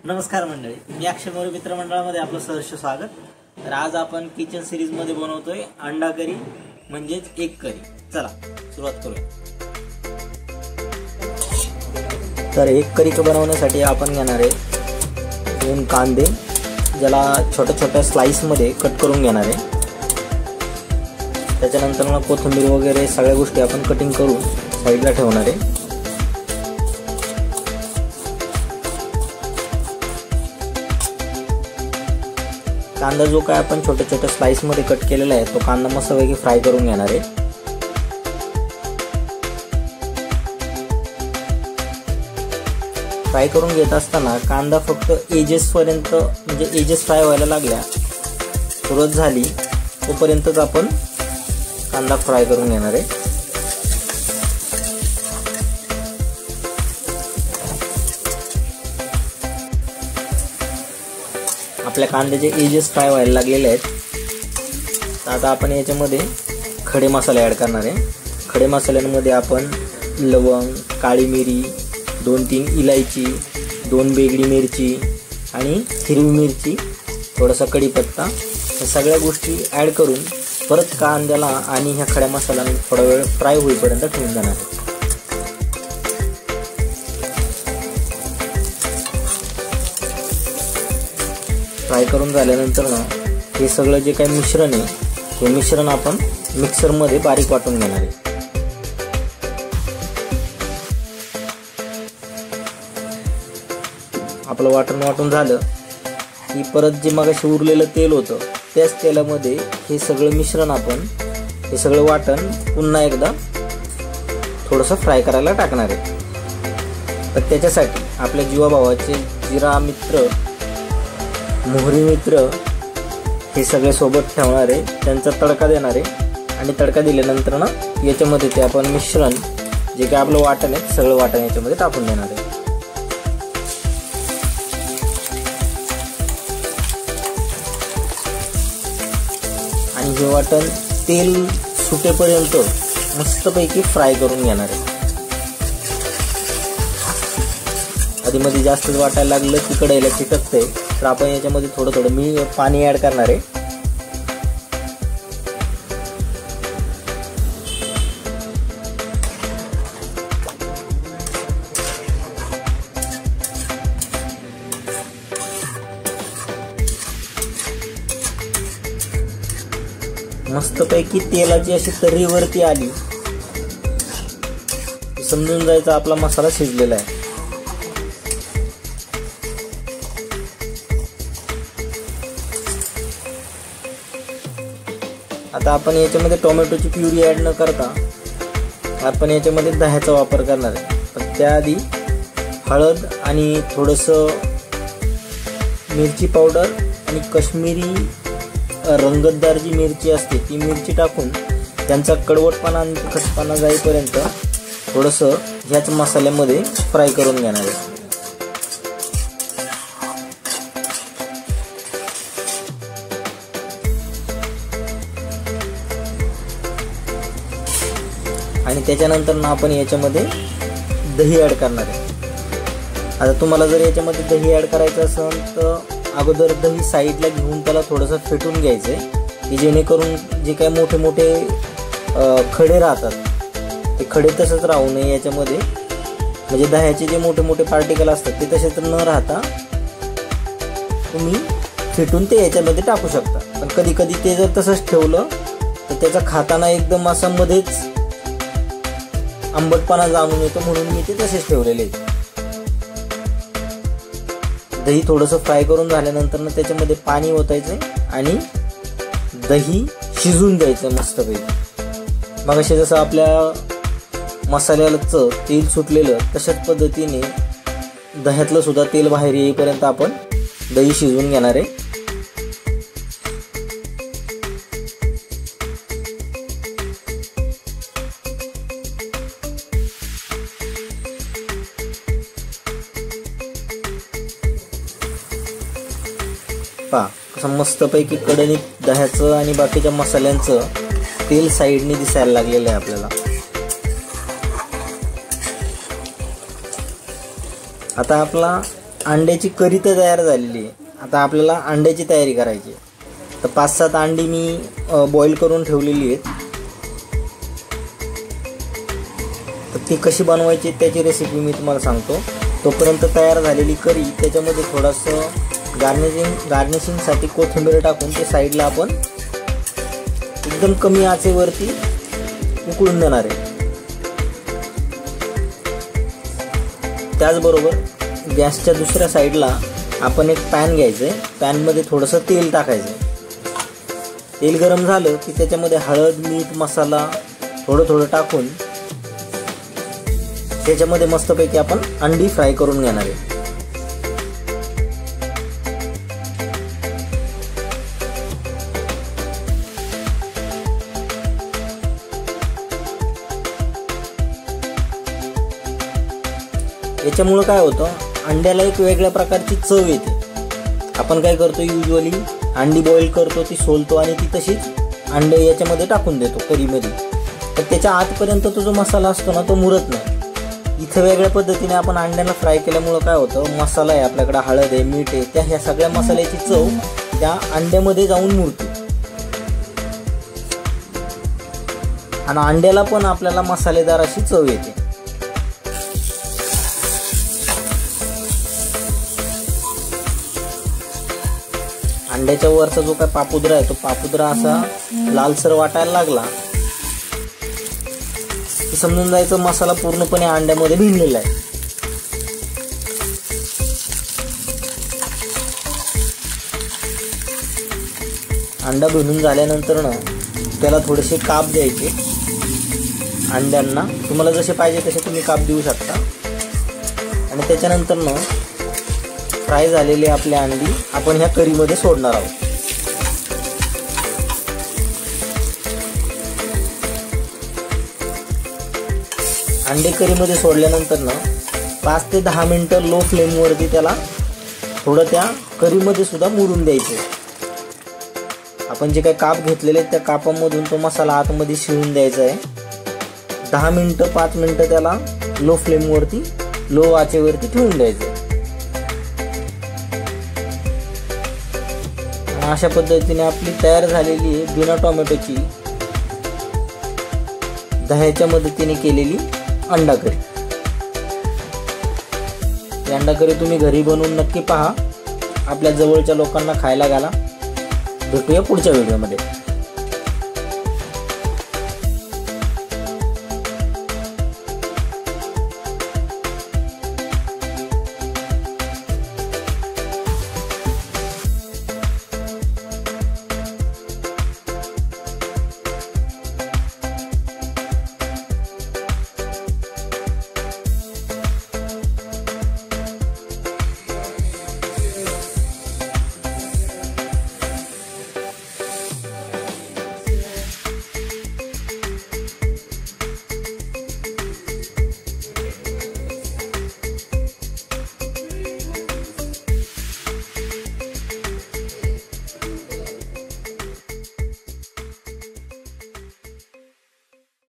नमस्कार मंडळी, मी अक्षय मोरे मित्रमंडळामध्ये आपलं सहर्ष स्वागत। तर आज आपण किचन सिरीज मध्ये बनवतोय अंडा करी म्हणजेच एग करी। चला सुरुवात करूया। तर एग करी बनवण्यासाठी आपण घेणार आहे 2 कांदे, ज्याला छोट्या छोट्या स्लाइस मध्ये कट करून घेणार आहे। त्याच्यानंतर मग कोथिंबीर वगैरे सगळ्या गोष्टी आपण कटिंग करून साईडला ठेवणार आहे। कांदा जो काय आपण छोटे छोटे स्लाइस मध्ये कट केलेला आहे तो कांदा मस्तपैकी फ्राय करून घेणार आहे। फ्राय करून घेत असताना कांदा फक्त एजेस पर्यंत म्हणजे एजेस फ्राय व्हायला लागल्या सुरुवात झाली तोपर्यंतच आपण कांदा फ्राय करून घेणार आहे। आपल्या कांद्याचे एजेस फ्राय व्हायला लागलेले आहेत। तर आता आपण याच्यामध्ये खडे मसाले ॲड करणार आहे। खडे मसाल्यांमध्ये आपण लवंग, काळी मिरी, 2-3 इलायची, 2 बेगडी मिरची आणि हिरवी मिरची, थोडासा कढीपत्ता, या सगळ्या गोष्टी ॲड करून परत कांद्याला आणि ह्या खड्या मसाल्यांना थोडा वेळ फ्राय होईपर्यंत ठेवून देणार आहे। फ्राय करून झाल्यानंतर ना हे सगळं जे काही मिश्रण आहे ते मिश्रण आपण मिक्सरमध्ये बारीक वाटून घेणार आहे। आपलं वाटून झालं की परत जे मगाशी उरलेलं तेल होतं त्याच तेलामध्ये हे सगळं मिश्रण आपण हे सगळं वाटण पुन्हा एकदा थोडंसं फ्राय करायला टाकणार आहे। तर त्याच्यासाठी आपल्या जीवाभावाचे जिरा मित्र, मोहरी मित्र हे सगळे सोबत ठेवणार आहे, त्यांचा तडका देणार आहे आणि तडका दिल्यानंतर ना याच्यामध्ये ते आपण मिश्रण जे काय आपलं वाटण आहे सगळं वाटण याच्यामध्ये टाकून देणार आहे। आणि हे वाटण तेल सुटेपर्यंत मस्तपैकी फ्राय करून घेणार आहे। आधीमध्ये जास्तच वाटायला लागलं की कढईला चिटकतंय, तर आपण याच्यामध्ये थोडं मी पाणी ॲड करणार आहे। मस्तपैकी तेलाची अशी तर्रीवरती आली समजून जायचा आपला मसाला शिजलेला आहे। आता आपण याच्यामध्ये टोमॅटोची प्युरी ॲड न करता आपण याच्यामध्ये दह्याचा वापर करणार आहे। पण त्याआधी हळद आणि थोडंसं मिरची पावडर आणि काश्मीरी रंगतदार जी मिरची असते ती मिरची टाकून त्यांचा कडवटपणा आणि तिखटपणा जाईपर्यंत थोडंसं ह्याच मसाल्यामध्ये फ्राय करून घेणार आहे। आणि त्याच्यानंतर ना आपण याच्यामध्ये दही ॲड करणार आहे। आता तुम्हाला जर याच्यामध्ये दही ॲड करायचं असेल तर अगोदर दही साईडला घेऊन त्याला थोडंसं फेटून घ्यायचं आहे की जेणेकरून जे काही मोठे मोठे खडे राहतात ते खडे तसंच राहू नये याच्यामध्ये, म्हणजे दह्याचे जे मोठे मोठे पार्टिकल असतात ते तसेच न राहता तुम्ही फेटून ते याच्यामध्ये टाकू शकता। पण कधी कधी ते जर तसंच ठेवलं तर त्याचा खाताना एकदम असं मध्येच आंबटपणा जाणून येतो, म्हणून मी ते तसेच ठेवलेले आहे। दही थोडंसं फ्राय करून झाल्यानंतर ना त्याच्यामध्ये पाणी ओतायचं आणि दही शिजून द्यायचं मस्तपैकी। मग असे जसं आपल्या मसाल्याचं तेल सुटलेलं तशाच पद्धतीने दह्यातलं सुद्धा तेल बाहेर येईपर्यंत आपण दही शिजवून घेणार आहे। पहा कसं मस्तपैकी कडणीत दह्याचं आणि बाकीच्या मसाल्यांचं तेल साईडने दिसायला लागलेलं आहे आपल्याला। आता आपला अंड्याची करी तर तयार झालेली आहे. आता आपल्याला अंड्याची तयारी करायची आहे. तर 5-7 अंडी मी बॉईल करून ठेवलेली आहेत. तर ती कशी बनवायची त्याची रेसिपी मी तुम्हाला सांगतो. तोपर्यंत तयार झालेली करी त्याच्यामध्ये थोडंसं गार्निशिंगसाठी कोथिंबीर टाकून ते साईडला आपण एकदम कमी आचेवरती उकळून देणार आहे. त्याचबरोबर गॅसच्या दुसऱ्या साईडला आपण एक पॅन घ्यायचं आहे. पॅनमध्ये थोडंसं तेल टाकायचं आहे. तेल गरम झालं की त्याच्यामध्ये हळद, मीठ, मसाला थोडं टाकून त्याच्यामध्ये मस्तपैकी आपण अंडी फ्राय करून घेणार आहे. याच्यामुळं काय होतं, अंड्याला एक वेगळ्या प्रकारची चव येते. आपण काय करतो, युजली अंडी बॉईल करतो, ती सोलतो आणि ती तशीच अंडे याच्यामध्ये टाकून देतो करीमध्ये. तर त्याच्या आतपर्यंत तो जो मसाला असतो ना तो मुरत नाही. इथं वेगळ्या पद्धतीने आपण अंड्याला फ्राय केल्यामुळं काय होतं, मसाला आहे आपल्याकडे, हळद आहे, मीठ आहे, ह्या सगळ्या मसाल्याची चव त्या अंड्यामध्ये जाऊन मुरते आणि अंड्याला पण आपल्याला मसालेदार अशी चव येते. अंड्याच्या वरचा जो काय पापुद्रा आहे तो पापुद्रा असा लालसर वाटायला लागला की समजून जायचं मसाला पूर्णपणे अंड्यामध्ये भिनलेला आहे. अंडा भिनून झाल्यानंतर ना त्याला थोडेसे काप द्यायचे अंड्यांना. तुम्हाला जसे पाहिजे तसे तुम्ही काप देऊ शकता. आणि त्याच्यानंतर ना फ्राय झालेली आपली अंडी आपण ह्या करीमध्ये सोडणार आहोत. अंडे करीमध्ये सोडल्यानंतर ना 5 ते 10 मिनिटं लो फ्लेमवरती त्याला थोडं त्या करीमध्ये सुद्धा मुरून द्यायचं. आपण जे काही काप घेतलेले आहेत त्या कापामधून तो मसाला आतमध्ये शिरून द्यायचा आहे. 10 मिनिटं 5 मिनिटं त्याला लो फ्लेमवरती, लो आचेवरती ठेवून द्यायचं. अशा पद्धतीने आपली तयार झालेली आहे बिना टोमॅटोची दह्याच्या मदतीने केलेली अंडा करी. ही अंडा करी तुम्ही घरी बनवून नक्की पहा. आपल्या जवळच्या लोकांना खायला घाला. भेटूया पुढच्या व्हिडिओमध्ये.